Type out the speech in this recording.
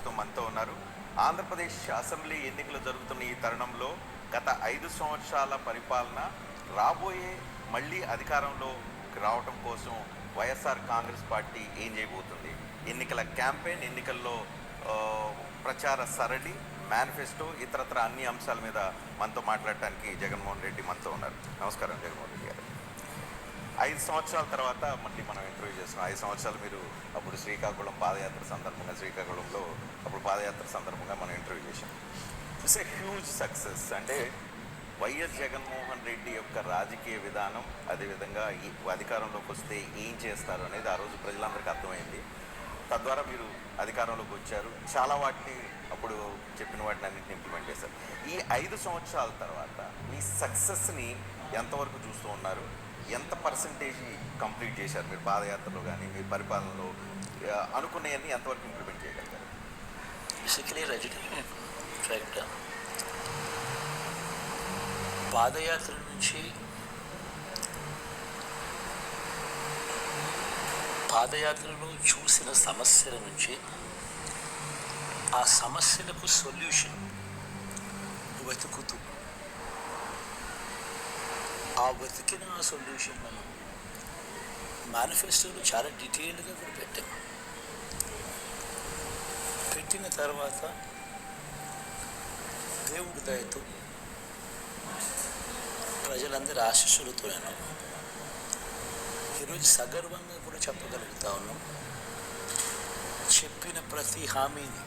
ప్రస్తుతం మనతో ఉన్నారు. ఆంధ్రప్రదేశ్ అసెంబ్లీ ఎన్నికలు జరుగుతున్న ఈ తరుణంలో గత 5 సంవత్సరాల పరిపాలన రాబోయే మళ్ళీ అధికారంలో రావటం కోసం వైఎస్ఆర్ కాంగ్రెస్ పార్టీ ఏం చేయబోతుంది, ఎన్నికల క్యాంపెయిన్, ఎన్నికల్లో ప్రచార సరళి, మేనిఫెస్టో, ఇతరత్ర అన్ని అంశాల మీద మనతో మాట్లాడటానికి జగన్మోహన్ రెడ్డి మనతో ఉన్నారు. నమస్కారం జగన్మోహన్ రెడ్డి గారు. 5 సంవత్సరాల తర్వాత మళ్ళీ మనం ఇంటర్వ్యూ చేస్తున్నాం. 5 సంవత్సరాలు మీరు అప్పుడు శ్రీకాకుళం పాదయాత్ర సందర్భంగా, శ్రీకాకుళంలో అప్పుడు పాదయాత్ర సందర్భంగా మనం ఇంటర్వ్యూ చేసాం. It's a huge success. అంటే వైఎస్ జగన్మోహన్ రెడ్డి యొక్క రాజకీయ విధానం, అదేవిధంగా ఈ అధికారంలోకి వస్తే ఏం చేస్తారు అనేది ఆ రోజు ప్రజలందరికీ అర్థమైంది. తద్వారా మీరు అధికారంలోకి వచ్చారు. చాలా వాటిని అప్పుడు చెప్పిన వాటిని అన్నింటిని ఇంప్లిమెంట్ చేశారు. ఈ 5 సంవత్సరాల తర్వాత మీ సక్సెస్ని ఎంతవరకు చూస్తూ ఉన్నారు? ఎంత పర్సంటేజ్ కంప్లీట్ చేశారు మీరు పాదయాత్రలో కానీ మీ పరిపాలనలో? అనుకునేవన్నీ ఎంతవరకు ఇంప్లిమెంట్ చేయగలుగుతారు? బేసికలీ రజనీ, ఇన్ఫ్యాక్ట్ పాదయాత్ర నుంచి పాదయాత్రలో చూసిన సమస్యల నుంచి ఆ సమస్యలకు సొల్యూషన్ వెతుకుతూ ఆ వెతికిన ఆ సొల్యూషన్లను మేనిఫెస్టోలో చాలా డీటెయిల్గా కూడా పెట్టిన తర్వాత దేవుడి దయతో ప్రజలందరి ఆశీస్సులతో నేను ఈరోజు సగర్వంగా కూడా చెప్పగలుగుతా ఉన్నాం. చెప్పిన ప్రతి హామీని